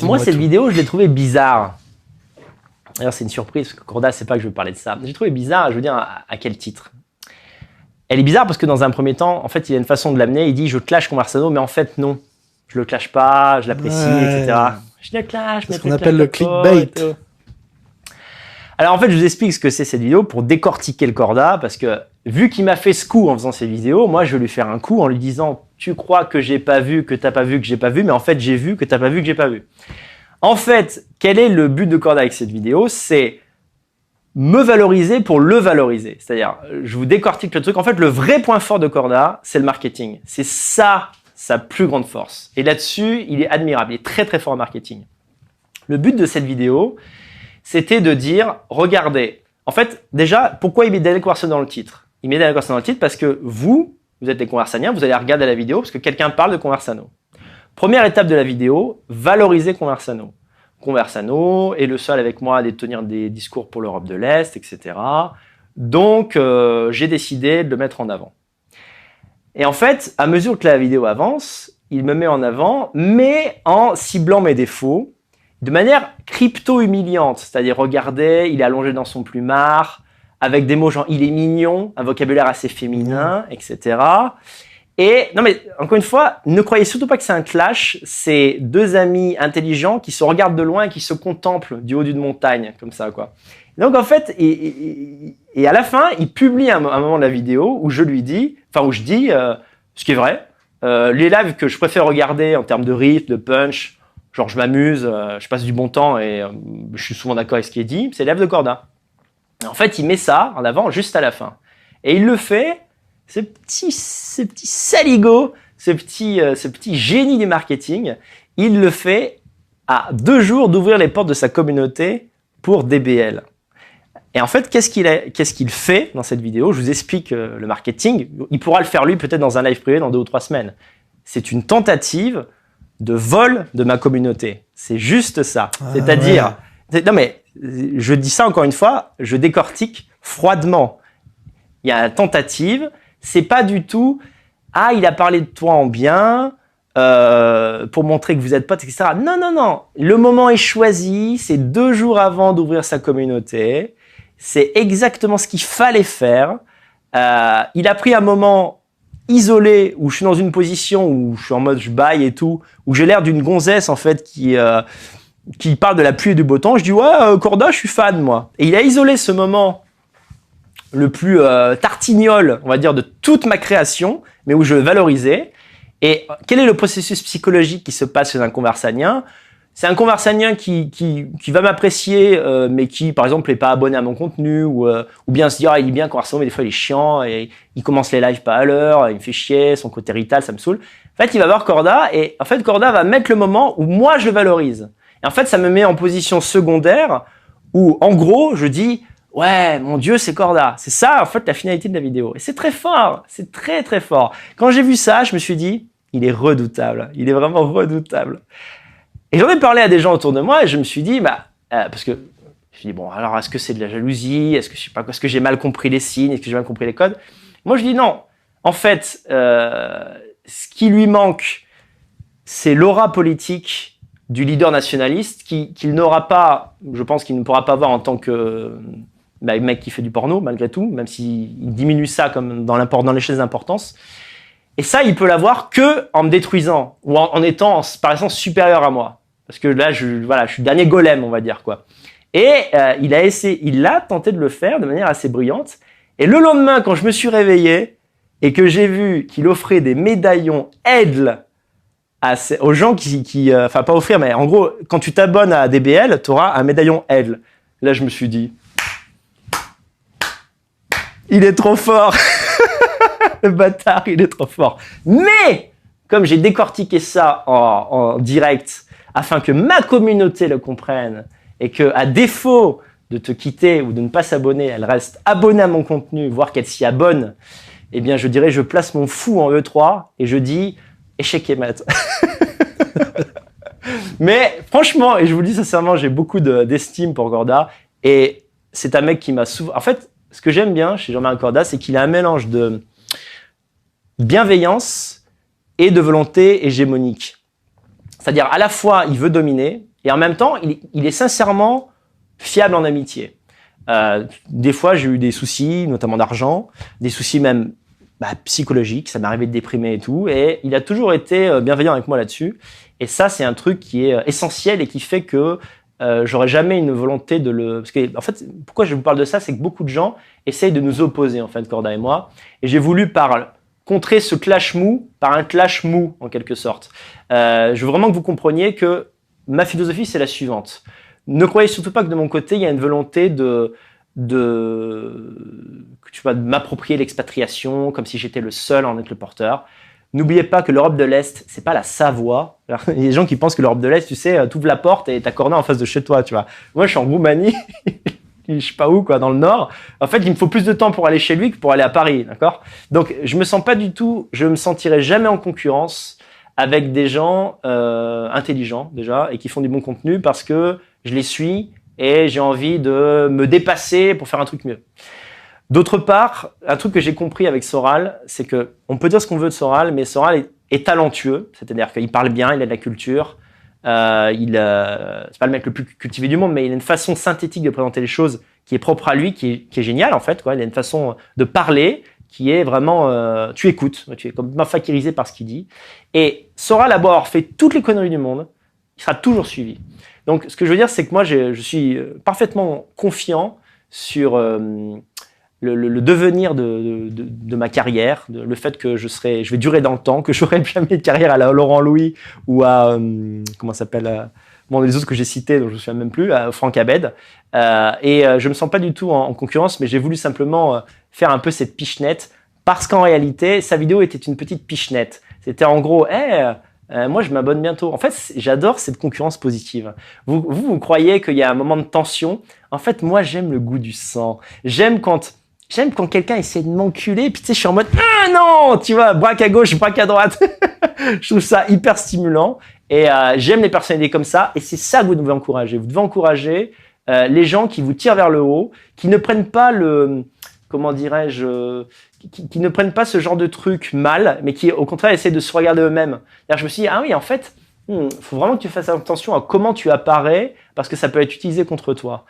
Moi, cette vidéo, je l'ai trouvée bizarre. D'ailleurs, c'est une surprise, parce que Corda, c'est pas que je veux parler de ça. J'ai trouvé bizarre, je veux dire, à quel titre? Elle est bizarre parce que dans un premier temps, en fait, il y a une façon de l'amener. Il dit, je clash Conversano, mais en fait, non. Je le clash pas, je l'apprécie, etc. Je le clash, mais c'est ce qu'on appelle le clickbait. Alors, en fait, je vous explique ce que c'est cette vidéo pour décortiquer le Corda, parce que vu qu'il m'a fait ce coup en faisant ces vidéos, moi, je vais lui faire un coup en lui disant, tu crois que j'ai pas vu, que t'as pas vu, que j'ai pas vu, mais en fait, j'ai vu que t'as pas vu, que j'ai pas vu. En fait, quel est le but de Corda avec cette vidéo? C'est me valoriser pour le valoriser. C'est-à-dire, je vous décortique le truc. En fait, le vrai point fort de Corda, c'est le marketing. C'est ça, sa plus grande force. Et là-dessus, il est admirable. Il est très, très fort en marketing. Le but de cette vidéo, c'était de dire, regardez, en fait, déjà, pourquoi il met Daniel Conversano dans le titre? Il met Daniel Conversano dans le titre parce que vous êtes des Conversaniens, vous allez regarder la vidéo parce que quelqu'un parle de Conversano. Première étape de la vidéo, valoriser Conversano. Conversano est le seul avec moi à tenir des discours pour l'Europe de l'Est, etc. Donc, j'ai décidé de le mettre en avant. Et en fait, à mesure que la vidéo avance, il me met en avant, mais en ciblant mes défauts, de manière crypto-humiliante. C'est-à-dire, regardez, il est allongé dans son plumard, avec des mots genre « il est mignon », un vocabulaire assez féminin, etc. Et non mais encore une fois, ne croyez surtout pas que c'est un clash, c'est deux amis intelligents qui se regardent de loin et qui se contemplent du haut d'une montagne, comme ça quoi. Donc en fait, et à la fin, il publie un moment de la vidéo où je lui dis, enfin où je dis, ce qui est vrai, les lives que je préfère regarder en termes de rythme, de punch, genre je m'amuse, je passe du bon temps et je suis souvent d'accord avec ce qui est dit, c'est les lives de Corda. Et en fait, il met ça en avant juste à la fin. Et il le fait... Ce petit saligo, ce petit génie du marketing, il le fait à 2 jours d'ouvrir les portes de sa communauté pour DBL. Et en fait, qu'est-ce qu'il fait dans cette vidéo? Je vous explique le marketing. Il pourra le faire lui peut-être dans un live privé dans 2 ou 3 semaines. C'est une tentative de vol de ma communauté. C'est juste ça. C'est-à-dire, non mais je dis ça encore une fois, je décortique froidement. Il y a une tentative. C'est pas du tout « Ah, il a parlé de toi en bien pour montrer que vous êtes potes, etc. » Non, non, non. Le moment est choisi. C'est 2 jours avant d'ouvrir sa communauté. C'est exactement ce qu'il fallait faire. Il a pris un moment isolé où je suis dans une position où je suis en mode je baille et tout, où j'ai l'air d'une gonzesse en fait qui parle de la pluie et du beau temps. Je dis « Ouais, Corda, je suis fan, moi. » Et il a isolé ce moment le plus tartignol, on va dire, de toute ma création, mais où je le valorisais. Et quel est le processus psychologique qui se passe chez un conversanien? C'est un conversanien qui va m'apprécier, mais qui, par exemple, n'est pas abonné à mon contenu, ou bien se dire, ah, il est bien Conversano, mais des fois, il est chiant, et il commence les lives pas à l'heure, il me fait chier, son côté rital, ça me saoule. En fait, il va voir Corda, et en fait, Corda va mettre le moment où moi, je le valorise. Et en fait, ça me met en position secondaire, où, en gros, je dis, ouais, mon Dieu, c'est Corda. C'est ça, en fait, la finalité de la vidéo. Et c'est très fort. C'est très, très fort. Quand j'ai vu ça, je me suis dit, il est redoutable. Il est vraiment redoutable. Et j'en ai parlé à des gens autour de moi et je me suis dit, parce que je me suis dit, bon, alors, est-ce que c'est de la jalousie? Est-ce que je sais pas, est-ce que j'ai mal compris les signes? Est-ce que j'ai mal compris les codes? Moi, je dis non. En fait, ce qui lui manque, c'est l'aura politique du leader nationaliste qu'il n'aura pas, je pense qu'il ne pourra pas avoir en tant que mec qui fait du porno, malgré tout, même s'il diminue ça comme dans l'échelle d'importance. Et ça, il peut l'avoir que en me détruisant, ou en étant, par exemple, supérieur à moi. Parce que là, je suis le dernier golem, on va dire, quoi. Et il a tenté de le faire de manière assez brillante. Et le lendemain, quand je me suis réveillé, et que j'ai vu qu'il offrait des médaillons Aigle aux gens enfin, pas offrir, mais en gros, quand tu t'abonnes à DBL, tu auras un médaillon Aigle. Là, je me suis dit, il est trop fort. Le bâtard, il est trop fort. Mais, comme j'ai décortiqué ça en direct, afin que ma communauté le comprenne, et que, à défaut de te quitter ou de ne pas s'abonner, elle reste abonnée à mon contenu, voire qu'elle s'y abonne, eh bien, je dirais, je place mon fou en E3 et je dis, échec et mat. Mais, franchement, et je vous le dis sincèrement, j'ai beaucoup d'estime pour Corda, et c'est un mec qui m'a souvent... En fait, ce que j'aime bien chez Jean-Marie Corda, c'est qu'il a un mélange de bienveillance et de volonté hégémonique. C'est-à-dire, à la fois, il veut dominer, et en même temps, il est sincèrement fiable en amitié. Des fois, j'ai eu des soucis, notamment d'argent, des soucis même psychologiques, ça m'est arrivé de déprimer et tout, et il a toujours été bienveillant avec moi là-dessus. Et ça, c'est un truc qui est essentiel et qui fait que j'aurais jamais une volonté de le... Parce que, en fait, pourquoi je vous parle de ça, c'est que beaucoup de gens essayent de nous opposer, en fait, Corda et moi. Et j'ai voulu contrer ce clash mou par un clash mou, en quelque sorte. Je veux vraiment que vous compreniez que ma philosophie, c'est la suivante. Ne croyez surtout pas que de mon côté, il y a une volonté de m'approprier l'expatriation, comme si j'étais le seul à en être le porteur. N'oubliez pas que l'Europe de l'Est, c'est pas la Savoie. Il y a des gens qui pensent que l'Europe de l'Est, tu sais, t'ouvres la porte et t'as Corda en face de chez toi, tu vois. Moi, je suis en Roumanie, je sais pas où, quoi, dans le Nord. En fait, il me faut plus de temps pour aller chez lui que pour aller à Paris, d'accord? Donc, je me sentirai jamais en concurrence avec des gens intelligents, déjà, et qui font du bon contenu parce que je les suis et j'ai envie de me dépasser pour faire un truc mieux. D'autre part, un truc que j'ai compris avec Soral, c'est que on peut dire ce qu'on veut de Soral, mais Soral est talentueux, c'est-à-dire qu'il parle bien, il a de la culture, c'est pas le mec le plus cultivé du monde, mais il a une façon synthétique de présenter les choses qui est propre à lui, qui est géniale en fait, quoi. Il a une façon de parler qui est vraiment, tu écoutes, tu es complètement fakirisé par ce qu'il dit. Et Soral a beau avoir fait toutes les conneries du monde, il sera toujours suivi. Donc, ce que je veux dire, c'est que moi, je suis parfaitement confiant sur le devenir de ma carrière, le fait que je vais durer dans le temps, que j'aurai jamais de carrière à la Laurent Louis ou à comment ça s'appelle les autres que j'ai cités, dont je me souviens même plus, à Franck Abed. Je me sens pas du tout en concurrence, mais j'ai voulu simplement faire un peu cette pichenette parce qu'en réalité, sa vidéo était une petite pichenette. C'était en gros, moi, je m'abonne bientôt. En fait, j'adore cette concurrence positive. Vous croyez qu'il y a un moment de tension. En fait, moi, j'aime le goût du sang. J'aime quand quelqu'un essaie de m'enculer, puis tu sais, je suis en mode « Ah non !» Tu vois, braque à gauche, braque à droite. Je trouve ça hyper stimulant. Et j'aime les personnalités comme ça. Et c'est ça que vous devez encourager. Vous devez encourager les gens qui vous tirent vers le haut, qui ne prennent pas comment dirais-je, qui ne prennent pas ce genre de truc mal, mais qui au contraire essaient de se regarder eux-mêmes. D'ailleurs, je me suis dit, ah oui, en fait, faut vraiment que tu fasses attention à comment tu apparais, parce que ça peut être utilisé contre toi.